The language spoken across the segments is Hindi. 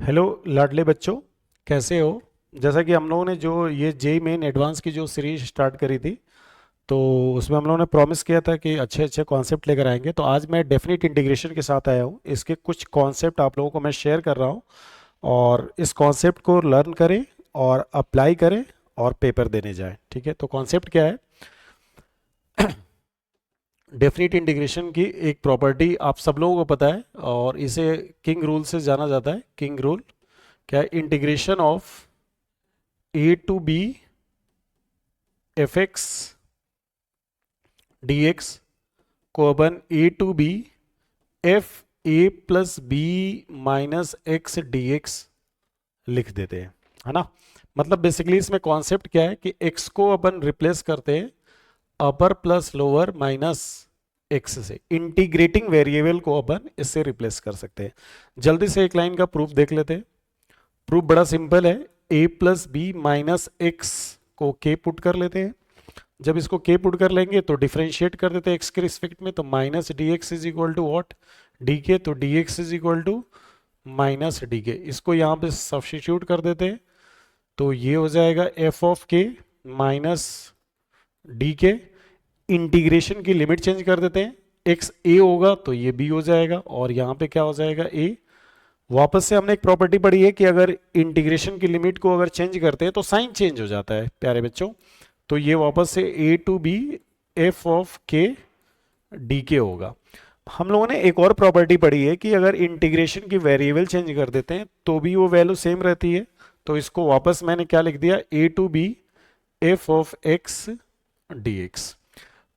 हेलो लाडले बच्चों, कैसे हो। जैसा कि हम लोगों ने जो ये जेई मेन एडवांस की जो सीरीज स्टार्ट करी थी, तो उसमें हम लोगों ने प्रॉमिस किया था कि अच्छे अच्छे कॉन्सेप्ट लेकर आएंगे। तो आज मैं डेफिनेट इंटीग्रेशन के साथ आया हूँ। इसके कुछ कॉन्सेप्ट आप लोगों को मैं शेयर कर रहा हूँ, और इस कॉन्सेप्ट को लर्न करें और अप्लाई करें और पेपर देने जाएं। ठीक है, तो कॉन्सेप्ट क्या है। डेफिनेट इंटीग्रेशन की एक प्रॉपर्टी आप सब लोगों को पता है, और इसे किंग रूल से जाना जाता है। किंग रूल क्या है? Integration of a to b f x d x को अपन a to b f a plus b minus x d x लिख देते हैं, है ना। मतलब बेसिकली इसमें कॉन्सेप्ट क्या है कि x को अपन रिप्लेस करते हैं अपर प्लस लोअर माइनस एक्स से। इंटीग्रेटिंग वेरिएबल को अपन इससे रिप्लेस कर सकते हैं। जल्दी से एक लाइन का प्रूफ देख लेते हैं। प्रूफ बड़ा सिंपल है। a plus b minus x को k पुट कर लेते हैं। जब इसको k पुट कर लेंगे तो डिफरेंशिएट कर देते हैं x के रिस्पेक्ट में, तो minus d x is equal to what, d k. तो d x is equal to minus d k. इसको यहाँ पे सब्स्टिट्यूट कर देते हैं, तो ये हो जाएगा एफ ऑफ के माइनस डी के। इंटीग्रेशन की लिमिट चेंज कर देते हैं, एक्स ए होगा तो ये बी हो जाएगा, और यहाँ पे क्या हो जाएगा ए। वापस से हमने एक प्रॉपर्टी पढ़ी है कि अगर इंटीग्रेशन की लिमिट को अगर चेंज करते हैं तो साइन चेंज हो जाता है प्यारे बच्चों। तो ये वापस से ए टू बी एफ ऑफ के डी के होगा। हम लोगों ने एक और प्रॉपर्टी पढ़ी है कि अगर इंटीग्रेशन की वेरिएबल चेंज कर देते हैं तो भी वो वैल्यू सेम रहती है। तो इसको वापस मैंने क्या लिख दिया, a to b f of x d x.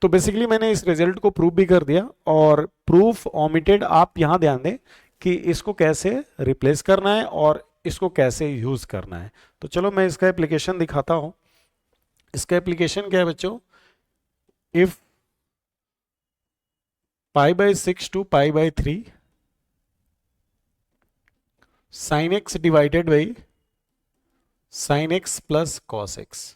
तो बेसिकली मैंने इस रिजल्ट को प्रूव भी कर दिया, और प्रूफ ओमिटेड आप यहां ध्यान दें कि इसको कैसे रिप्लेस करना है और इसको कैसे यूज करना है। तो चलो मैं इसका एप्लीकेशन दिखाता हूं। इसका एप्लीकेशन क्या है बच्चों, if pi by 6 to pi by 3 sine x divided by sine x plus cos x.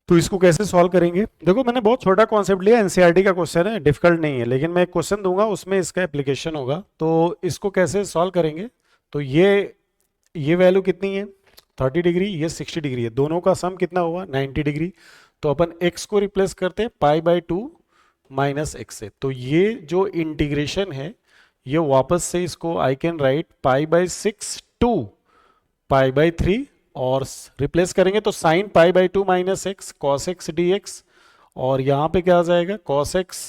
तो इसको कैसे सॉल्व करेंगे। देखो मैंने बहुत छोटा कॉन्सेप्ट लिया, एनसीईआरटी का क्वेश्चन है, डिफिकल्ट नहीं है, लेकिन मैं एक क्वेश्चन दूंगा उसमें इसका एप्लीकेशन होगा। तो इसको कैसे सॉल्व करेंगे। तो ये वैल्यू कितनी है 30 डिग्री, ये 60 डिग्री है, दोनों का सम कितना हुआ 90 डिग्री। तो अपन x को रिप्लेस करते हैं पाई बाई 2 माइनस एक्स से। तो ये जो इंटीग्रेशन है ये वापस से इसको I can write pi by 6 to pi by 3, और रिप्लेस करेंगे तो sine pi by 2 minus x cos x d x, और यहां पे क्या आ जाएगा cos x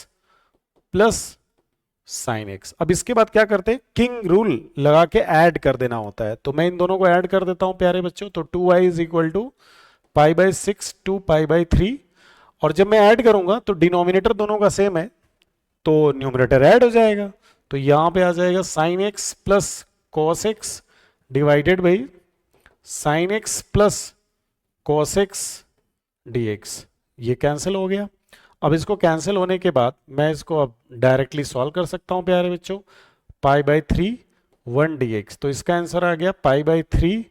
plus sine x. अब इसके बाद क्या करते हैं, किंग रूल लगा के ऐड कर देना होता है। तो मैं इन दोनों को ऐड कर देता हूं प्यारे बच्चों। तो 2y is equal to pi by 6 to pi by 3, और जब मैं ऐड करूंगा तो डिनोमिनेटर दोनों का सेम है तो न्यूमरेटर ऐड हो जाएगा। तो यहां पे आ जाएगा sign x plus cos x divided by sine x plus cos x d x. ये कैंसिल हो गया। अब इसको कैंसिल होने के बाद मैं इसको अब डायरेक्टली सॉल्व कर सकता हूं प्यारे बच्चों। पाई बाई 3 1 डी एक्स, तो इसका आंसर आ गया pi by 3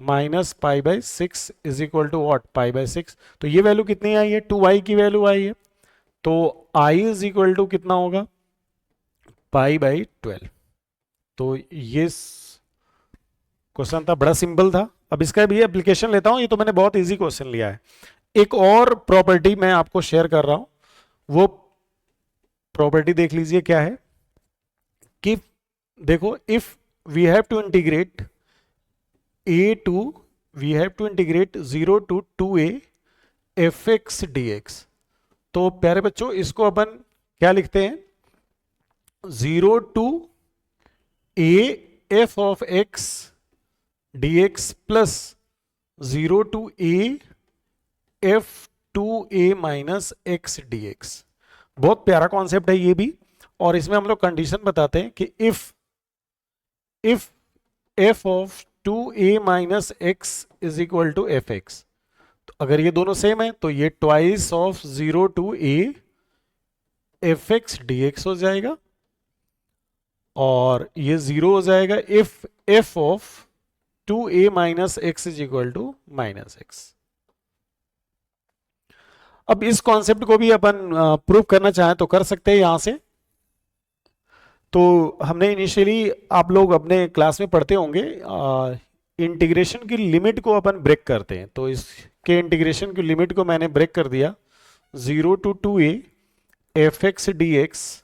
minus pi by 6 is equal to what pi by 6। तो ये वैल्यू कितनी आई है, 2y की वैल्यू आई है। तो i इज इक्वल टू कितना होगा, पाई बाई 12। तो ये क्वेश्चन था, बड़ा सिंपल था। अब इसका भी एप्लीकेशन लेता हूं, ये तो मैंने बहुत इजी क्वेश्चन लिया है। एक और प्रॉपर्टी मैं आपको शेयर कर रहा हूं, वो प्रॉपर्टी देख लीजिए क्या है कि देखो if we have to integrate a to we have to integrate 0 to 2a f x d x. तो प्यारे बच्चों इसको अपन क्या लिखते हैं, 0 to a f of x d x plus 0 to a f two a minus x d x. बहुत प्यारा कॉन्सेप्ट है ये भी, और इसमें हम लोग कंडीशन बताते हैं कि if f of two a minus x is equal to f x, तो अगर ये दोनों सेम है तो ये twice of 0 to a f x d x हो जाएगा, और ये 0 हो जाएगा if f of 2a minus x is equal to minus x. अब इस कॉन्सेप्ट को भी अपन प्रूव करना चाहें तो कर सकते हैं यहां से। तो हमने इनिशियली, आप लोग अपने क्लास में पढ़ते होंगे, इंटीग्रेशन की लिमिट को अपन ब्रेक करते हैं। तो इसके इंटीग्रेशन की लिमिट को मैंने ब्रेक कर दिया, 0 to 2a f(x) dx।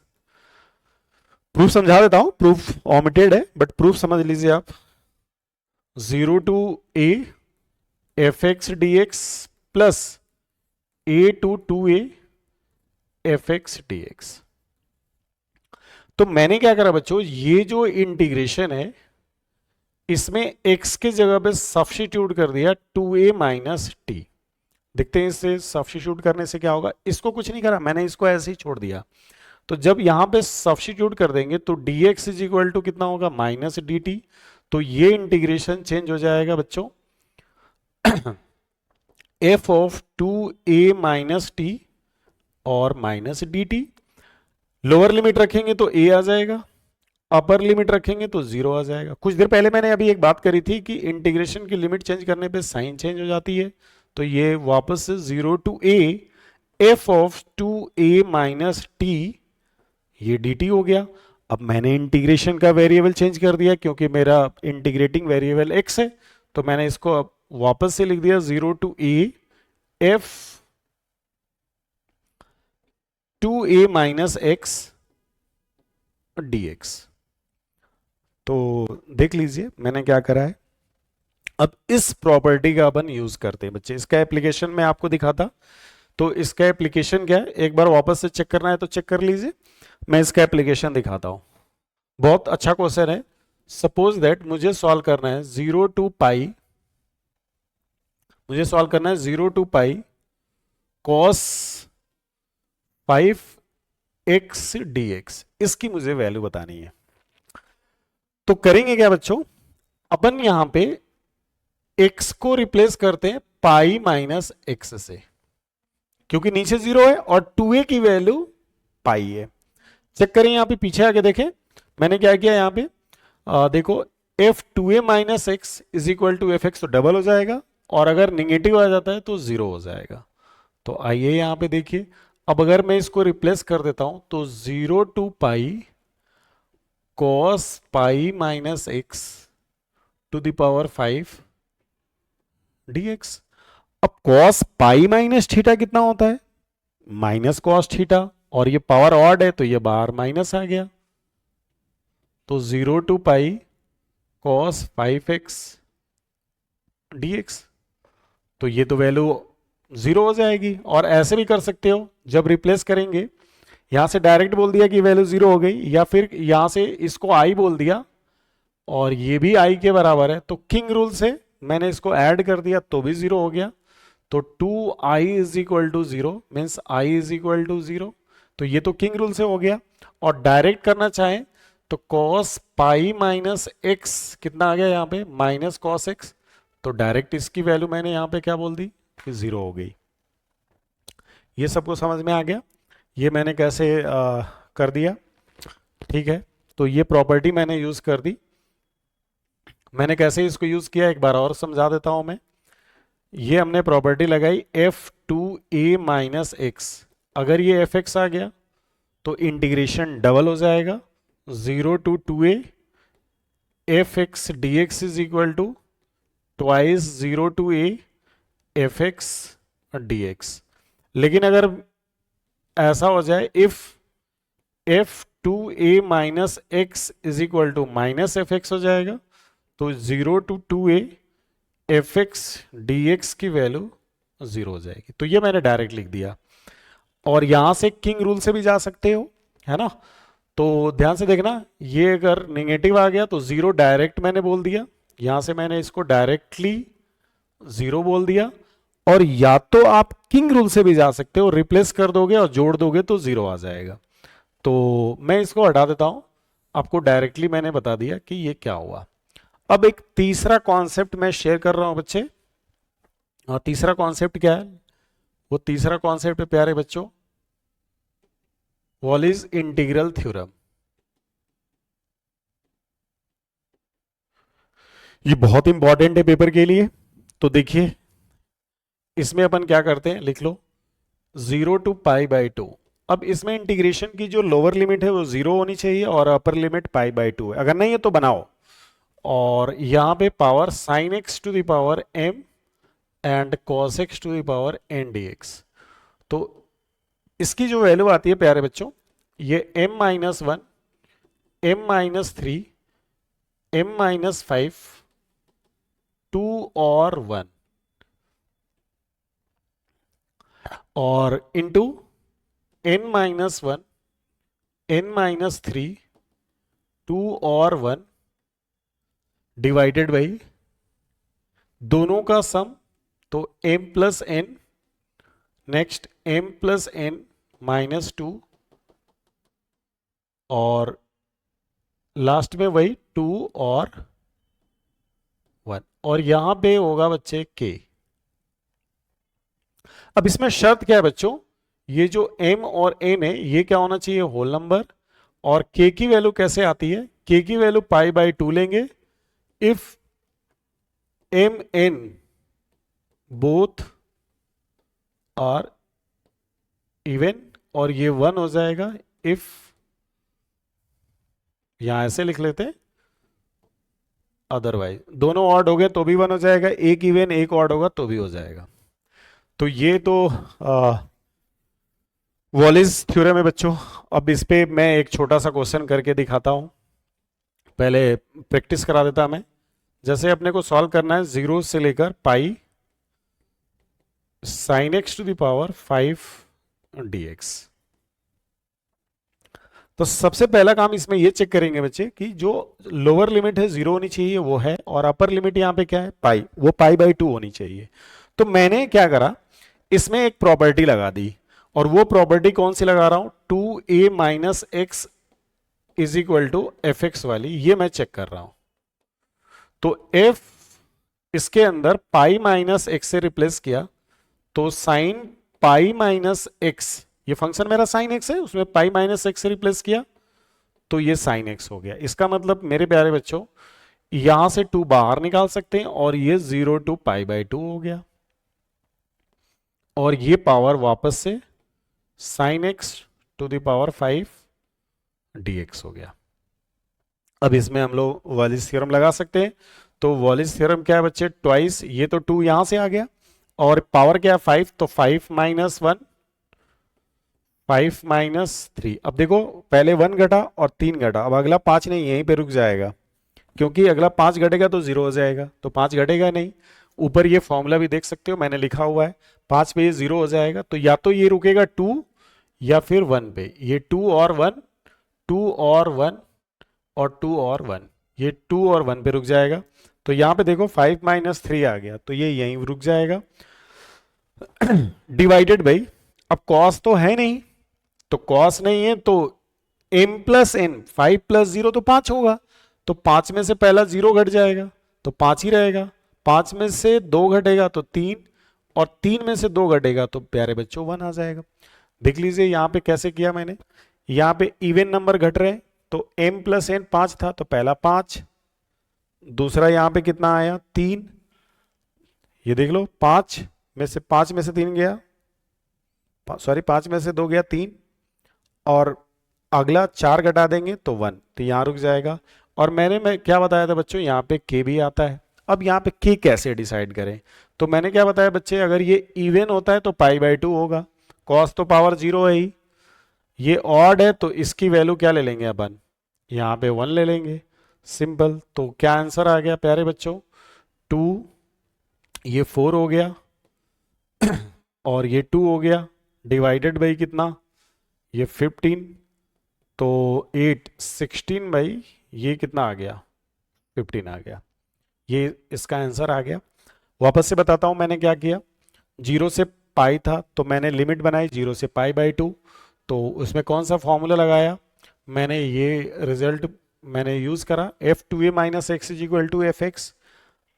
Proof समझा देता हूं, प्रूफ ओमिटेड है बट प्रूफ समझ लीजिए आप। 0 to a f(x) dx plus a to 2a f(x) dx। तो मैंने क्या करा बच्चों, ये जो इंटीग्रेशन है इसमें x के जगह पे सब्स्टिट्यूट कर दिया 2a माइनस टी। देखते हैं इससे सब्स्टिट्यूट करने से क्या होगा। इसको कुछ नहीं करा मैंने, इसको ऐसे ही छोड़ दिया। तो जब यहां पे सब्स्टिट्यूट कर देंगे तो dx इज इक्वल टू कितना होगा, माइनस dt। तो ये इंटीग्रेशन चेंज हो जाएगा बच्चों f(2a माइनस टी) और माइनस dt। लोअर लिमिट रखेंगे तो a आ जाएगा, अपर लिमिट रखेंगे तो 0 आ जाएगा। कुछ देर पहले मैंने अभी एक बात करी थी कि इंटीग्रेशन की लिमिट चेंज करने पे साइन चेंज हो जाती है। तो ये वापस से 0 to a f(2a minus T), ये dt हो गया। अब मैंने इंटीग्रेशन का वेरिएबल चेंज कर दिया क्योंकि मेरा इंटीग्रेटिंग वेरिएबल x है। तो मैंने इसको अब वापस से लिख दिया 0 to a f(2a minus x) dx। तो देख लीजिए मैंने क्या करा है। अब इस प्रॉपर्टी का अपन यूज करते हैं बच्चे। इसका एप्लीकेशन मैं आपको दिखाता। तो इसका एप्लीकेशन क्या है, एक बार वापस से चेक करना है तो चेक कर लीजिए। मैं इसका एप्लीकेशन दिखाता हूं। बहुत अच्छा क्वेश्चन है। सपोज दैट मुझे सॉल्व करना है 0 to π, मुझे सॉल्व करना है 0 to π cos 5x dx। इसकी मुझे वैल्यू बतानी है। तो करेंगे क्या बच्चों, अपन यहां पे x को रिप्लेस करते हैं पाई माइनस एक्स से, क्योंकि नीचे 0 है और 2a की वैल्यू पाई है। चेक करें यहां पे, पीछे आके देखें मैंने क्या किया यहां पे। देखो f(2a minus x) is equal to f(x) तो डबल हो जाएगा, और अगर निगेटिव आ जाता है तो 0 हो जाएगा। तो आइए यहां पे देखिए, अब अगर मैं इसको रिप्लेस कर देता हूं तो 0 to π cos pi minus x to the power 5 dx। अब cos पाई माइनस थीटा कितना होता है, माइनस cos थीटा, और ये पावर ऑड है तो ये बाहर माइनस आ गया। तो 0 to π cos 5x dx। तो ये तो वैल्यू 0 हो जाएगी। और ऐसे भी कर सकते हो, जब रिप्लेस करेंगे यहां से डायरेक्ट बोल दिया कि वैल्यू 0 हो गई, या फिर यहां से इसको i बोल दिया और ये भी i के बराबर है, तो किंग रूल से मैंने इसको ऐड कर दिया तो भी 0 हो गया। तो 2i is equal to 0 means i is equal to 0। तो ये तो किंग रूल से हो गया। और डायरेक्ट करना चाहें तो cos पाई माइनस एक्स कितना आ गया यहाँ पे, माइनस cos x। तो डायरेक्ट इसकी वैल्यू मैंने यहाँ पे क्या बोल दी कि 0 हो गई। ये सबको समझ में आ गया, ये मैंने कैसे कर दिया, ठीक है। तो ये प्रॉपर्टी मैंने यूज कर दी। मैंने कैसे इसको यूज किया एक बार और समझा देता हूं मैं। ये हमने प्रॉपर्टी लगाई f(2a माइनस एक्स), अगर ये f(x) आ गया तो इंटीग्रेशन डबल हो जाएगा, 0 to 2a f(x) dx is equal to twice 0 to a f(x) dx। लेकिन अगर ऐसा हो जाए if f(2a minus x) is equal to minus f(x) हो जाएगा, तो 0 to 2a f(x) dx की वैल्यू 0 हो जाएगी। तो ये मैंने डायरेक्ट लिख दिया। और यहां से किंग रूल से भी जा सकते हो, है ना। तो ध्यान से देखना, ये अगर नेगेटिव आ गया तो 0 डायरेक्ट मैंने बोल दिया, यहां से मैंने इसको डायरेक्टली 0 बोल दिया। और या तो आप किंग रूल से भी जा सकते हो, रिप्लेस कर दोगे और जोड़ दोगे तो 0 आ जाएगा। तो मैं इसको हटा देता हूं, आपको डायरेक्टली मैंने बता दिया कि ये क्या हुआ। अब एक तीसरा कॉन्सेप्ट मैं शेयर कर रहा हूं बच्चे। और तीसरा कॉन्सेप्ट क्या है, वो तीसरा कॉन्सेप्ट है प्यारे बच्चों, वॉलेस इंटीग्रल थ्योरम। ये बहुत इंपॉर्टेंट है पेपर के लिए। तो देखिए इसमें अपन क्या करते हैं, लिख लो 0 to π/2 अब इसमें इंटीग्रेशन की जो लोअर लिमिट है वो 0 होनी चाहिए और अपर लिमिट पाई बाई 2 है, अगर नहीं है तो बनाओ। और यहाँ पे power sine x to the power m and cos x to the power n dx। तो इसकी जो वैल्यू आती है प्यारे बच्चों, ये m-1, m-3, m-5, 2 और 1 और इंटू n-1, n-3, 2 और 1 डिवाइडेड बाई दोनों का सम, तो m plus n, next m plus n minus 2 और लास्ट में वही 2 और 1 और यहां पे होगा बच्चे k। अब इसमें शर्त क्या है बच्चों, ये जो m और n है ये क्या होना चाहिए, होल नंबर। और k की वैल्यू कैसे आती है, k की वैल्यू पाई बाई 2 लेंगे if m n both are even, और ये 1 हो जाएगा इफ, यहां ऐसे लिख लेते हैं, अदरवाइज दोनों ऑड हो गए तो भी 1 हो जाएगा, एक इवन एक ऑड होगा तो भी हो जाएगा। तो ये तो वॉलिस थ्योरम है बच्चों। अब इस पे मैं एक छोटा सा क्वेश्चन करके दिखाता हूं, पहले प्रैक्टिस करा देता मैं। जैसे अपने को सॉल्व करना है 0 से लेकर pi sine x to the power 5 dx। तो सबसे पहला काम इसमें ये चेक करेंगे बच्चे कि जो लोअर लिमिट है 0 होनी चाहिए वो है, और अपर लिमिट यहाँ पे क्या है पाई, वो पाई बाई 2 होनी चाहिए। तो मैंने क्या करा, इसमें एक प्रॉपर्टी लगा दी, और वो प्रॉपर्टी कौन सी लगा रहा हूं, 2a minus x is equal to f x वाली, ये मैं चेक कर रहा हूं। तो f इसके अंदर पाई माइनस एक्स से रिप्लेस किया, तो साइन पाई माइनस एक्स, ये फंक्शन मेरा साइन एक्स है, उसमें पाई माइनस एक्स से रिप्लेस किया तो ये साइन एक्स हो गया। इसका मतलब मेरे प्यारे बच्चों यहां से 2 बाहर निकाल सकते हैं और ये 0 टू पाई बाई 2 हो गया, और ये पावर वापस से sine x to the power 5 dx हो गया। अब इसमें हम लोग वॉलिस थ्योरम लगा सकते हैं। तो वॉलिस थ्योरम क्या है बच्चे, ट्वाइस, ये तो 2 यहां से आ गया और पावर क्या है 5, तो 5 माइनस 1, 5 माइनस 3। अब देखो पहले 1 घटा और 3 घटा, अब अगला 5 नहीं, यहीं पे रुक जाएगा, क्योंकि अगला 5 घटेगा तो 0 हो जाएगा, तो 5 घटेगा नहीं। ऊपर ये फॉर्मूला भी देख सकते हो मैंने लिखा हुआ है, 5 पे ये 0 हो जाएगा, तो या तो ये रुकेगा 2 या फिर 1 पे, ये 2 और 1, 2 और 1 और 2 और 1, ये 2 और 1 पे रुक जाएगा। तो यहां पे देखो 5 माइनस 3 आ गया, तो ये यहीं रुक जाएगा। डिवाइडेड बाई, अब कॉस तो है नहीं, तो कॉस नहीं है तो m प्लस n, 5 प्लस 0 तो 5 होगा, तो 5 में से पहला 0 घट जाएगा तो 5 ही रहेगा, 5 में से 2 घटेगा तो 3, और 3 में से 2 घटेगा तो प्यारे बच्चों 1 आ जाएगा। देख लीजिए यहां पे कैसे किया मैंने, यहां पे इवन नंबर घट रहे हैं, तो m प्लस n 5 था तो पहला 5, दूसरा यहां पे कितना आया 3, ये देख लो 5 में से 3 गया, सॉरी 5 में से 2 गया 3, और अगला 4 घटा देंगे तो 1, तो यहां रुक जाएगा। और मैं क्या बताया था बच्चों, यहां पे k भी आता है। अब यहां पे k कैसे डिसाइड करें, तो मैंने क्या बताया बच्चे, अगर ये इवन होता है तो पाई बाई 2 होगा, कॉस तो पावर 0 है ही, ये ऑड है तो इसकी वैल्यू क्या ले लेंगे अपन, यहां पे 1 ले लेंगे, सिंपल। तो क्या आंसर आ गया प्यारे बच्चों, 2, ये 4 हो गया और ये 2 हो गया, डिवाइडेड बाई कितना, ये 15, तो 8, 16 बाई ये कितना आ गया 15 आ गया, ये इसका आंसर आ गया। वापस से बताता हूं मैंने क्या किया, 0 से पाई था तो मैंने लिमिट बनाई 0 से पाई बाई 2, तो उसमें कौन सा फॉर्मूला लगाया मैंने, ये रिजल्ट मैंने यूज करा, f2a minus x is equal to f x,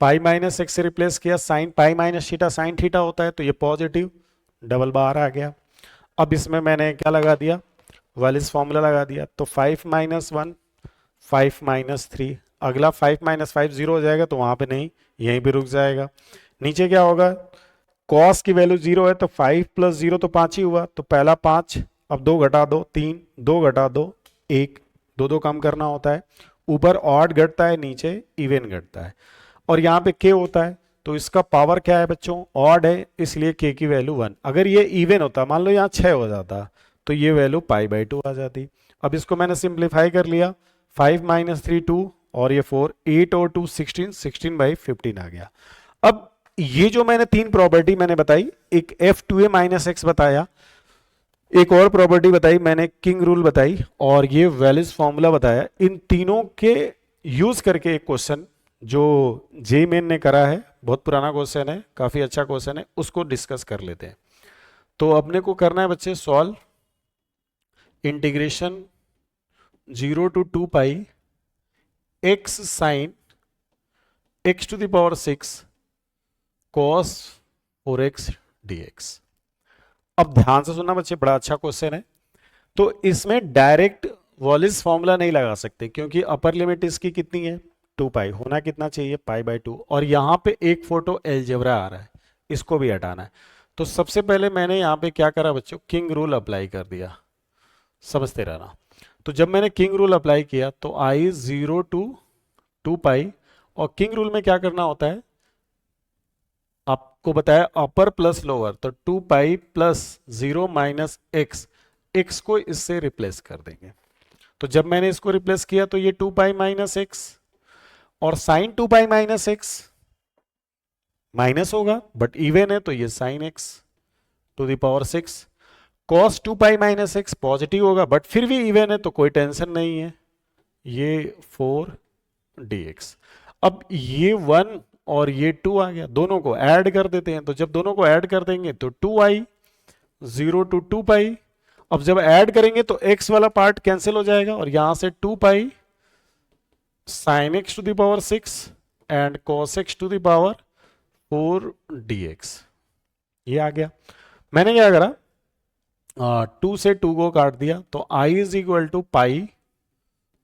pi minus x से रिप्लेस किया, sine pi minus theta sine theta होता है तो ये पॉजिटिव डबल बार आ गया। अब इसमें मैंने क्या लगा दिया, वालिस फॉर्मूला लगा दिया, तो 5 माइनस 1, 5 माइनस 3, अगला 5 माइनस 5 0 हो जाएगा तो वहां पे नहीं, यहीं पे रुक जाएगा। नीचे क्या होगा, कॉस की वैल्यू 0 है तो 5 प्लस 0 तो 5 ही हुआ, तो पहला 5, अब 2 घटा दो 3, 2 घटा दो 1, दो दो काम करना होता है। ऊपर ऑड घटता है, नीचे इवन घटता है। और यहाँ पे के होता है, तो इसका पावर क्या है बच्चों, ऑड है, इसलिए के की वैल्यू 1। अगर ये इवन होता, मान लो यहाँ 6 हो जाता, तो ये वैल्यू π/2 आ जाती। अब इसको मैंने सिंप्लीफाई कर लिया, 5 - 3 2, और ये 4, 8 और 2 16, 16/15 आ गया। अब ये जो मैंने तीन प्रॉपर्टी मैंने बताई, एक f2a - x बताया, एक और प्रॉपर्टी बताई मैंने किंग रूल बताई, और ये वेलिस फॉर्मूला बताया। इन तीनों के यूज करके एक क्वेश्चन जो जे मेन ने करा है, बहुत पुराना क्वेश्चन है, काफी अच्छा क्वेश्चन है, उसको डिस्कस कर लेते हैं। तो अपने को करना है बच्चे solve integration 0 to 2 pi x sin x⁶ cos 4x dx। अब ध्यान से सुनना बच्चे, बड़ा अच्छा क्वेश्चन है। तो इसमें डायरेक्ट वॉलिस फॉर्मूला नहीं लगा सकते, क्योंकि अपर लिमिट इसकी कितनी है 2 पाई, होना कितना चाहिए π/2, और यहां पे एक फोटो एलजेब्रा आ रहा है, इसको भी हटाना है। तो सबसे पहले मैंने यहां पे क्या करा बच्चों, किंग रूल अप्लाई कर दिया, समझते रहना। तो जब मैंने किंग रूल अप्लाई किया तो आई 0 to 2 पाई, और किंग रूल में क्या करना होता है आपको बताया, अपर प्लस लोअर, तो 2 पाई प्लस 0 माइनस एक्स को इससे रिप्लेस कर देंगे। तो जब मैंने इसको रिप्लेस किया तो ये 2 पाई माइनस एक्स, और sine 2 pi minus x minus होगा बट इवन है, तो ये sine x⁶। Cos 2 pi minus x positive होगा बट फिर भी इवन है, तो कोई टेंशन नहीं है, ये 4 dx। अब ये 1 और ये 2 आ गया, दोनों को ऐड कर देते हैं। तो जब दोनों को ऐड कर देंगे तो 2i 0 to 2 पाई। अब जब ऐड करेंगे तो x वाला पार्ट कैंसिल हो जाएगा, और यहां से 2 पाई sin x⁶ and cos x⁴ dx, ये आ गया। मैंने क्या करा, 2 से 2 को काट दिया, तो i = पाई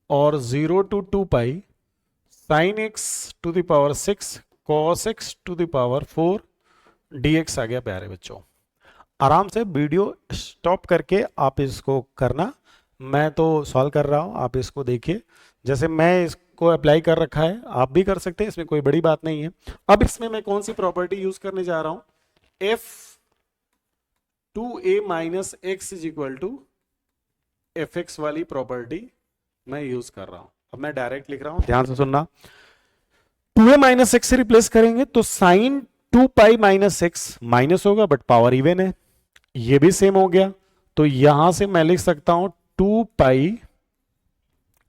और 0 to 2 pi sin x⁶ cos x⁴ dx आ गया। प्यारे बच्चों, आराम से वीडियो स्टॉप करके आप इसको करना, मैं तो सॉल्व कर रहा हूं, आप इसको देखिए। जैसे मैं इसको अप्लाई कर रखा है, आप भी कर सकते हैं, इसमें कोई बड़ी बात नहीं है। अब इसमें मैं कौन सी प्रॉपर्टी यूज करने जा रहा हूं, f2a - x = fx वाली प्रॉपर्टी मैं यूज कर रहा हूं। अब मैं डायरेक्ट लिख रहा हूं, ध्यान से सुनना। 2a - x से रिप्लेस करेंगे तो sine 2 pi minus x minus होगा बट पावर इवन है, ये भी सेम हो गया। तो यहां से मैं लिख सकता हूं 2 पाई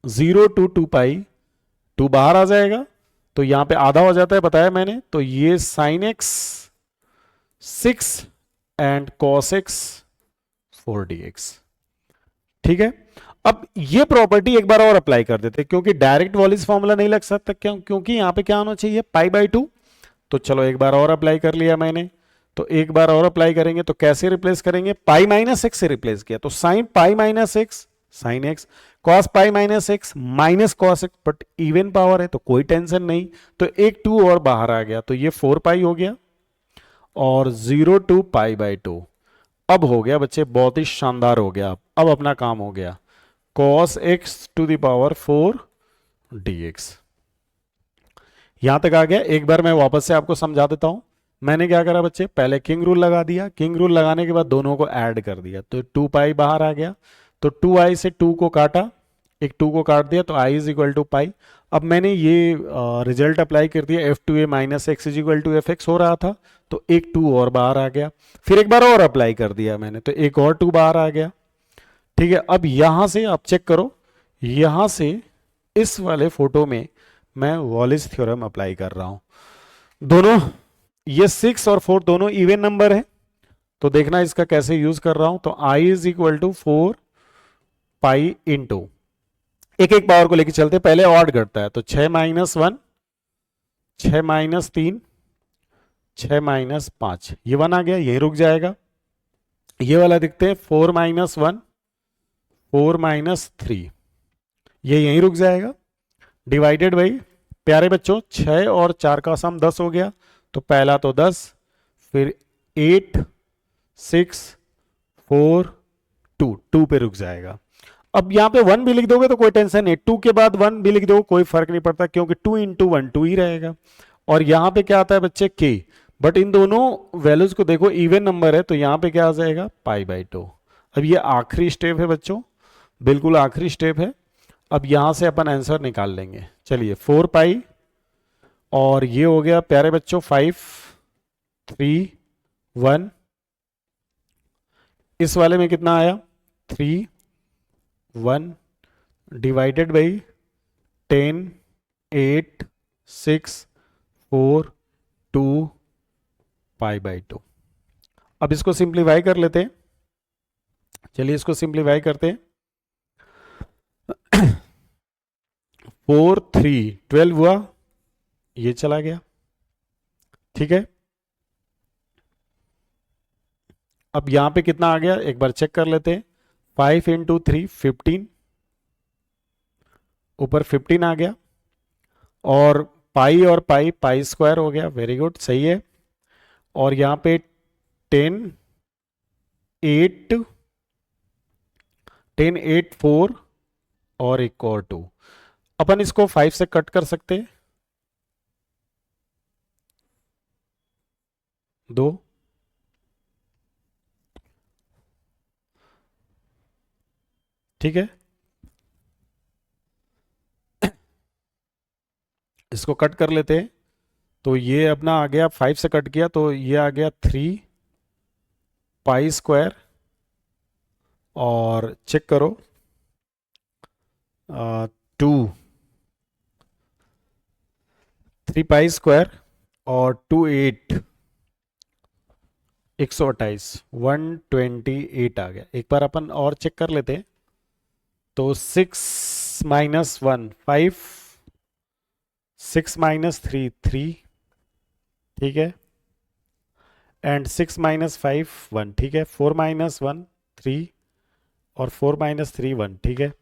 0 to 2 पाई, 2 बाहर आ जाएगा तो यहां पे आधा हो जाता है, बताया मैंने। तो ये sine x⁶ and cos x⁴ dx, ठीक है। अब ये प्रॉपर्टी एक बार और अप्लाई कर देते हैं, क्योंकि डायरेक्ट वॉलिस फॉर्मूला नहीं लग सकता, क्योंकि यहां पे क्या होना चाहिए π/2। तो चलो एक बार और अप्लाई कर लिया मैंने, तो एक बार और अप्लाई करेंगे तो कैसे रिप्लेस करेंगे, पाई माइनस एक्स से रिप्लेस किया, तो sine pi minus x sine x, cos pi minus x minus cos x, but even power है तो कोई टेंशन नहीं, तो एक 2 और बाहर आ गया, तो ये 4 पाई हो गया, और 0 to π/2। अब हो गया बच्चे, बहुत ही शानदार हो गया। अब अपना काम हो गया, cos x⁴ dx। यहां तक आ गया। एक बार मैं वापस से आपको समझा देता हूं। मैंने क्या करा बच्चे, पहले किंग रूल लगा दिया, किंग रूल लगाने के बाद दोनों को ऐड कर दिया, तो 2 पाई बाहर आ गया, तो 2i से 2 को काटा, एक 2 को काट दिया, तो i = पाई। अब मैंने ये रिजल्ट अप्लाई कर दिया, f2a - x = fx हो रहा था, तो एक 2 और बाहर आ गया, फिर एक बार और अप्लाई कर दिया मैंने, तो एक और 2 बाहर आ गया, ठीक है। अब यहां से आप चेक करो, यहां से इस वाले फोटो में मैं वॉलिस थ्योरम अप्लाई कर रहा हूं। दोनों ये 6 और 4 दोनों इवन नंबर है, तो देखना इसका कैसे यूज कर रहा हूं। तो i = 4 पाई इंटू, एक एक पावर को लेके चलते, पहले ऑड घटता है, तो 6 - 1 6 - 3 6 - 5, ये 1 आ गया, यही रुक जाएगा। ये वाला दिखते हैं 4 - 1 4 - 3, ये यहीं रुक जाएगा, डिवाइडेड बाई, प्यारे बच्चों 6 और 4 का सम 10 हो गया, तो पहला तो 10, फिर 8 6 4 टू पे रुक जाएगा। अब यहाँ पे 1 भी लिख दोगे तो कोई टेंशन नहीं, 2 के बाद 1 भी लिख दो कोई फर्क नहीं पड़ता, क्योंकि 2 इंटू 1 2 ही रहेगा। और यहाँ पे क्या आता है बच्चे k, बट इन दोनों वैल्यूज को देखो इवन नंबर है, तो यहाँ पे क्या आ जाएगा π/2। अब ये आखिरी स्टेप है बच्चों, बिल्कुल आखिरी स्टेप है। अब यहां से अपन आंसर निकाल लेंगे। चलिए 4π, और ये हो गया प्यारे बच्चों 5 3 1। इस वाले में कितना आया 3 1 डिवाइडेड बाई 10 8 6 4 2 π/2। अब इसको सिंप्लीफाई कर लेते हैं। चलिए इसको सिंप्लीफाई करते हैं। 4 3 12 हुआ, ये चला गया, ठीक है। अब यहां पे कितना आ गया एक बार चेक कर लेते हैं। 5 इंटू 3 15, ऊपर 15 आ गया, और पाई और पाई स्क्वायर हो गया, वेरी गुड सही है। और यहां पे 10 8 4 और एक और 2। अपन इसको 5 से कट कर सकते हैं, 2, ठीक है। इसको कट कर लेते हैं, तो ये अपना आ गया 5 से कट किया तो ये आ गया 3 पाई स्क्वायर, और चेक करो 2 3 पाई स्क्वायर और 2 8 128 128 आ गया। एक बार अपन और चेक कर लेते हैं, तो 6 माइनस 1 5, 6 माइनस 3 3, ठीक है, एंड 6 माइनस 5 1, ठीक है। 4 माइनस 1 3, और 4 माइनस 3 1, ठीक है।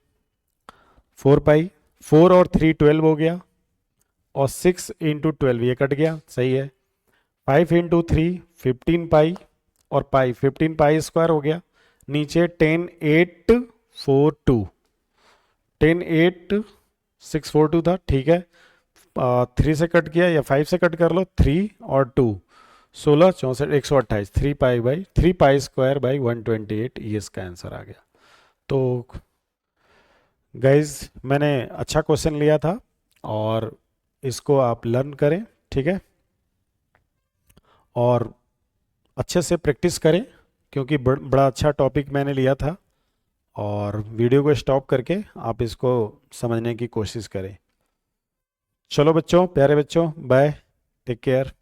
4 पाई, 4 और 3 12 हो गया, और 6 इंटू 12 ये कट गया, सही है। 5 इंटू 3 15 पाई, और पाई 15 पाई स्क्वायर हो गया। नीचे 10 8 4 2, 10 8 6 4 2 था, ठीक है। 3 से कट किया या 5 से कट कर लो, 3 और 2 16 64 128, 3 पाई स्क्वायर बाई 128, ये इसका आंसर आ गया। तो गाइज मैंने अच्छा क्वेश्चन लिया था, और इसको आप लर्न करें, ठीक है, और अच्छे से प्रैक्टिस करें, क्योंकि बड़ा अच्छा टॉपिक मैंने लिया था। और वीडियो को स्टॉप करके आप इसको समझने की कोशिश करें। चलो बच्चों, प्यारे बच्चों, बाय, टेक केयर।